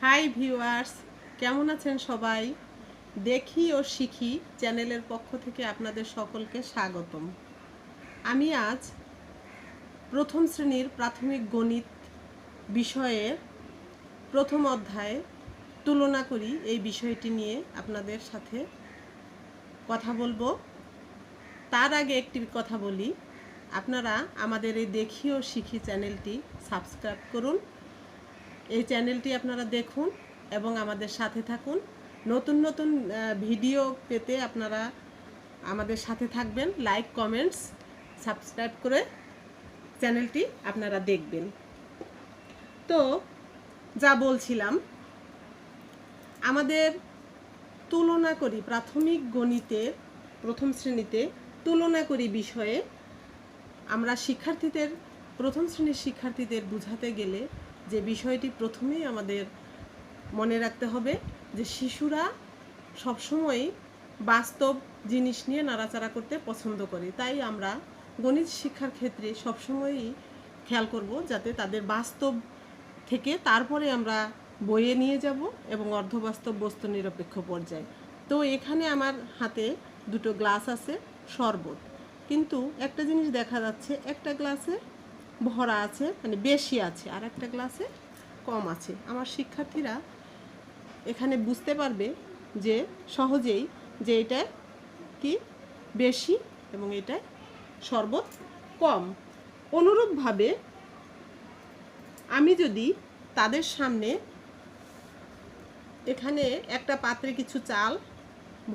Hi viewers, কেমন আছেন সবাই? দেখি ও শিখি চ্যানেলের পক্ষ থেকে আপনাদের সকলকে স্বাগতম। আমি আজ প্রথম শ্রেণীর প্রাথমিক গণিত বিষয়ের প্রথম অধ্যায়ে তুলনা করি এই বিষয়টি নিয়ে আপনাদের সাথে কথা বলবো। তার আগে একটি কথা বলি, আপনারা আমাদের এই দেখি ও শিখি চ্যানেলটি সাবস্ক্রাইব করুন। এই চ্যানেলটি আপনারা দেখুন এবং আমাদের সাথে থাকুন। নতুন নতুন ভিডিও পেতে আপনারা আমাদের সাথে থাকবেন। লাইক, কমেন্টস, সাবস্ক্রাইব করে চ্যানেলটি আপনারা দেখবেন। তো যা বলছিলাম, আমাদের তুলনা করি প্রাথমিক গণিতের প্রথম শ্রেণীতে তুলনা করি বিষয়ে আমরা প্রথম শ্রেণীর শিক্ষার্থীদের বোঝাতে গেলে যে বিষয়টি প্রথমেই আমাদের মনে রাখতে হবে যে শিশুরা সবসময়ই বাস্তব জিনিস নিয়ে নাড়াচাড়া করতে পছন্দ করে। তাই আমরা গণিত শিক্ষার ক্ষেত্রে সবসময়ই খেয়াল করব যাতে তাদের বাস্তব থেকে তারপরে আমরা বইয়ে নিয়ে যাব এবং অর্ধবাস্তব বস্তু নিরপেক্ষ পর্যায়ে। তো এখানে আমার হাতে দুটো গ্লাস আছে শরবত, কিন্তু একটা জিনিস দেখা যাচ্ছে, একটা গ্লাসে ভরা আছে, মানে বেশি আছে, আর একটা গ্লাসে কম আছে। আমার শিক্ষার্থীরা এখানে বুঝতে পারবে যে সহজেই যে এটা কি বেশি এবং এটা শরবত কম। অনুরূপভাবে আমি যদি তাদের সামনে এখানে একটা পাত্রে কিছু চাল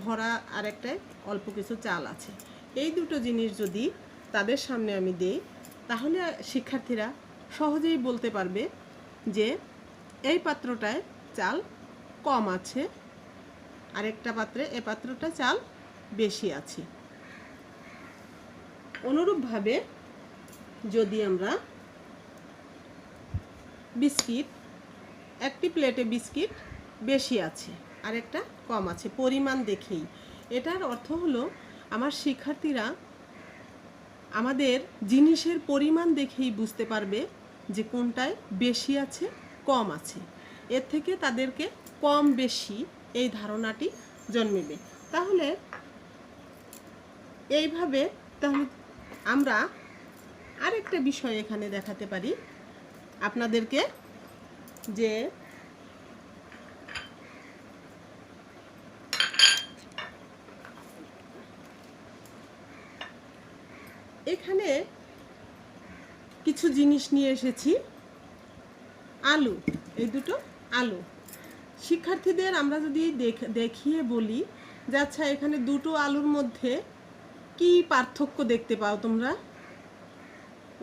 ভরা আর একটা অল্প কিছু চাল আছে, এই দুটো জিনিস যদি তাদের সামনে আমি দেই, তাহলে শিক্ষার্থীরা সহজেই বলতে পারবে যে এই পাত্রটায় চাল কম আছে, আরেকটা পাত্রে এই পাত্রটা চাল বেশি আছে। অনুরূপভাবে যদি আমরা বিস্কিট, একটি প্লেটে বিস্কিট বেশি আছে আর একটা কম আছে পরিমাণ দেখেই, এটার অর্থ হলো আমার শিক্ষার্থীরা আমাদের জিনিসের পরিমাণ দেখেই বুঝতে পারবে যে কোনটায় বেশি আছে কম আছে। এর থেকে তাদেরকে কম বেশি এই ধারণাটি জন্মিবে। তাহলে এইভাবে আমরা আরেকটা বিষয় এখানে দেখাতে পারি আপনাদেরকে, যে এখানে কিছু জিনিস নিয়ে এসেছি। আলু, এই দুটো আলু। শিক্ষার্থীদের আমরা যদি দেখিয়ে বলি যে আচ্ছা এখানে দুটো আলুর মধ্যে কি পার্থক্য দেখতে পাও তোমরা,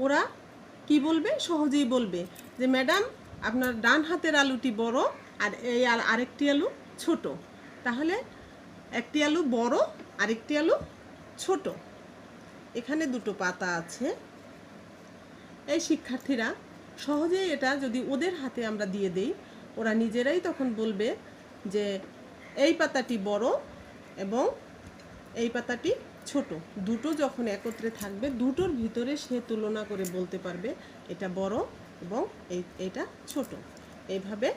ওরা কি বলবে? সহজেই বলবে যে ম্যাডাম আপনার ডান হাতের আলুটি বড় আর এই আরেকটি আলু ছোট। তাহলে একটি আলু বড়, আরেকটি আলু ছোট। এখানে দুটো পাতা আছে। এই শিক্ষার্থীরা সহজেই এটা যদি ওদের হাতে আমরা দিয়ে দেই, ওরা নিজেরাই তখন বলবে যে এই পাতাটি বড় এবং এই পাতাটি ছোট। দুটো যখন একত্রে থাকবে, দুটোর ভিতরে সে তুলনা করে বলতে পারবে এটা বড় এবং এইটা ছোট। এইভাবে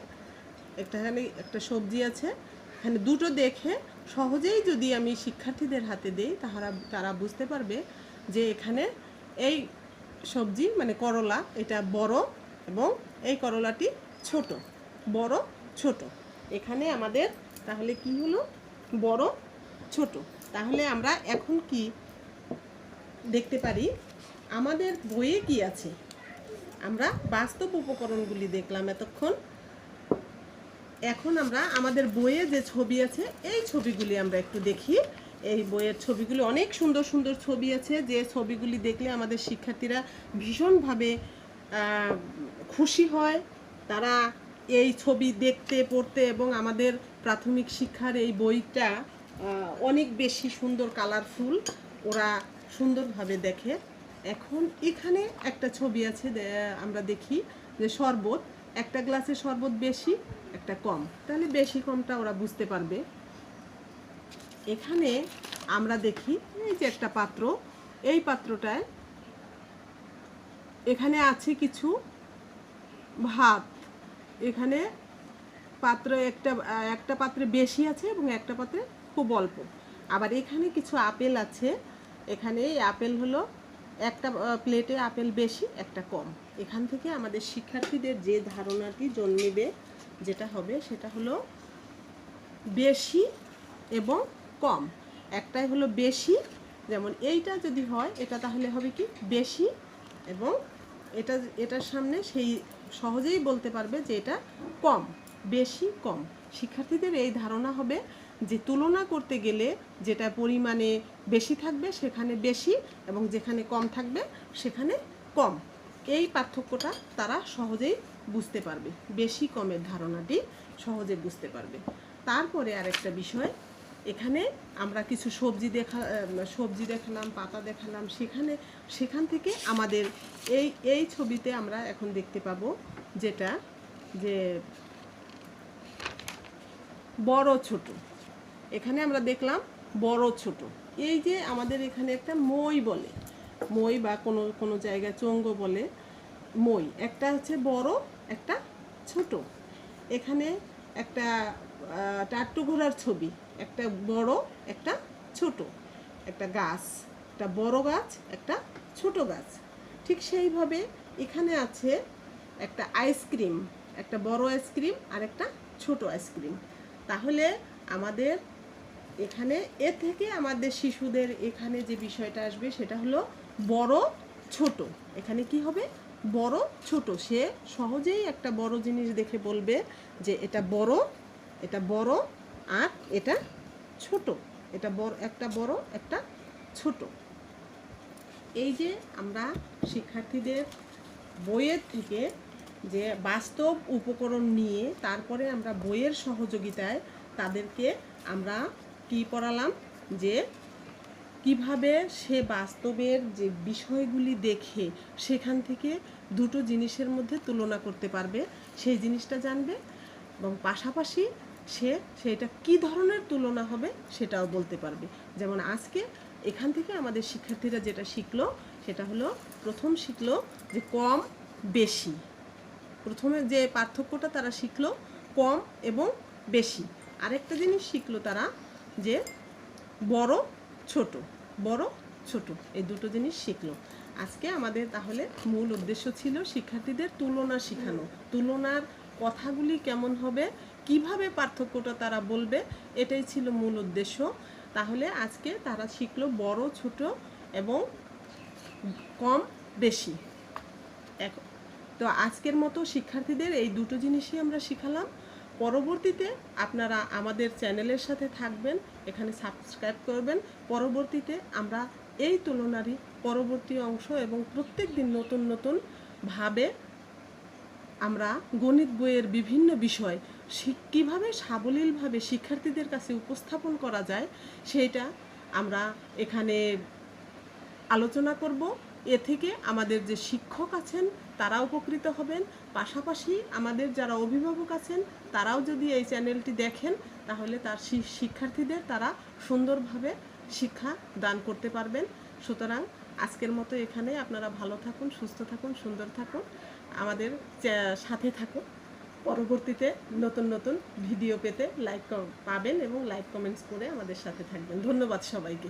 এখানে একটা সবজি আছে, এখানে দুটো দেখে সহজেই যদি আমি শিক্ষার্থীদের হাতে দেই, তারা বুঝতে পারবে যে এখানে এই সবজি মানে করলা এটা বড় এবং এই করলাটি ছোট। বড় ছোট, এখানে আমাদের তাহলে কি হলো? বড় ছোট। তাহলে আমরা এখন কি দেখতে পারি? আমাদের বইয়ে কি আছে? আমরা বাস্তব উপকরণগুলি দেখলাম এতক্ষণ। এখন আমরা আমাদের বইয়ে যে ছবি আছে এই ছবিগুলি আমরা একটু দেখি। এই বইয়ের ছবিগুলি অনেক সুন্দর সুন্দর ছবি আছে, যে ছবিগুলি দেখলে আমাদের শিক্ষার্থীরা ভীষণভাবে খুশি হয়। তারা এই ছবি দেখতে পড়তে এবং আমাদের প্রাথমিক শিক্ষার এই বইটা অনেক বেশি সুন্দর, কালারফুল, ওরা সুন্দরভাবে দেখে। এখন এখানে একটা ছবি আছে, আমরা দেখি যে শরবত, একটা গ্লাসে শরবত বেশি একটা কম, তাহলে বেশি কমটা ওরা বুঝতে পারবে। এখানে আমরা দেখি এই যে একটা পাত্র, এই পাত্রটায় এখানে আছে কিছু ভাত, এখানে পাত্র একটা পাত্রে বেশি আছে এবং একটা পাত্রে খুব অল্প। আবার এখানে কিছু আপেল আছে, এখানে এই আপেল হলো একটা প্লেটে আপেল বেশি একটা কম। এখান থেকে আমাদের শিক্ষার্থীদের যে ধারণাটি জন্মিবে যেটা হবে সেটা হলো বেশি এবং কম। একটাই হলো বেশি, যেমন এইটা যদি হয় এটা তাহলে হবে কি বেশি, এবং এটার সামনে সেই সহজেই বলতে পারবে যে এটা কম, বেশি কম। শিক্ষার্থীদের এই ধারণা হবে যে তুলনা করতে গেলে যেটা পরিমাণে বেশি থাকবে সেখানে বেশি, এবং যেখানে কম থাকবে সেখানে কম। এই পার্থক্যটা তারা সহজেই বুঝতে পারবে, বেশি কমের ধারণাটি সহজে বুঝতে পারবে। তারপরে আরেকটা বিষয়, এখানে আমরা কিছু সবজি দেখালাম, পাতা দেখালাম, সেখান থেকে আমাদের এই ছবিতে আমরা এখন দেখতে পাবো যেটা যে বড় ছোট। এখানে আমরা দেখলাম বড় ছোট। এই যে আমাদের এখানে একটা মই বলে, মই বা কোনো জায়গায় চঙ্গ বলে মই, একটা হচ্ছে বড় একটা ছোট। এখানে একটা টাট্টু ঘোড়ার ছবি, একটা বড় একটা ছোট, একটা গাছ, একটা বড় গাছ একটা ছোট গাছ। ঠিক সেইভাবে এখানে আছে একটা আইসক্রিম, একটা বড় আইসক্রিম আর একটা ছোট আইসক্রিম। তাহলে আমাদের এখানে এ থেকে আমাদের শিশুদের এখানে যে বিষয়টা আসবে সেটা হলো বড় ছোট। এখানে কি হবে বড় ছোট, সে সহজেই একটা বড় জিনিস দেখে বলবে যে এটা বড় আর এটা ছোট, এটা বড় একটা ছোট। এই যে আমরা শিক্ষার্থীদের বইয়ের থেকে যে বাস্তব উপকরণ নিয়ে তারপরে আমরা বইয়ের সহযোগিতায় তাদেরকে আমরা কি পড়ালাম, যে কিভাবে সে বাস্তবের যে বিষয়গুলি দেখে সেখান থেকে দুটো জিনিসের মধ্যে তুলনা করতে পারবে, সেই জিনিসটা জানবে, এবং পাশাপাশি সেটা কি ধরনের তুলনা হবে সেটাও বলতে পারবে। যেমন আজকে এখান থেকে আমাদের শিক্ষার্থীরা যেটা শিখলো সেটা হলো, প্রথম শিখলো যে কম বেশি। প্রথমে যে পার্থক্যটা তারা শিখলো কম এবং বেশি। আরেকটা জিনিস শিখলো তারা যে বড় ছোট, এই দুটো জিনিস শিখলো। আজকে আমাদের তাহলে মূল উদ্দেশ্য ছিল শিক্ষার্থীদের তুলনা শেখানো, তুলনার কথাগুলি কেমন হবে, কিভাবে পার্থক্যটা তারা বলবে, এটাই ছিল মূল উদ্দেশ্য। তাহলে আজকে তারা শিখলো বড় ছোট এবং কম বেশি। তো আজকের মতো শিক্ষার্থীদের এই দুটো জিনিসই আমরা শিখালাম। পরবর্তীতে আপনারা আমাদের চ্যানেলের সাথে থাকবেন, এখানে সাবস্ক্রাইব করবেন। পরবর্তীতে আমরা এই তুলনারই পরবর্তী অংশ এবং প্রত্যেক দিন নতুন ভাবে আমরা গণিত বইয়ের বিভিন্ন বিষয় কীভাবে সাবলীলভাবে শিক্ষার্থীদের কাছে উপস্থাপন করা যায় সেটা আমরা এখানে আলোচনা করব। এ থেকে আমাদের যে শিক্ষক আছেন তারা উপকৃত হবেন, পাশাপাশি আমাদের যারা অভিভাবক আছেন তারাও যদি এই চ্যানেলটি দেখেন তাহলে তার শিক্ষার্থীদের তারা সুন্দরভাবে শিক্ষা দান করতে পারবেন। সুতরাং আজকের মতো এখানে আপনারা ভালো থাকুন, সুস্থ থাকুন, সুন্দর থাকুন, আমাদের সাথে থাকুন। পরবর্তীতে নতুন ভিডিও পেতে পাবেন এবং লাইক কমেন্টস করে আমাদের সাথে থাকবেন। ধন্যবাদ সবাইকে।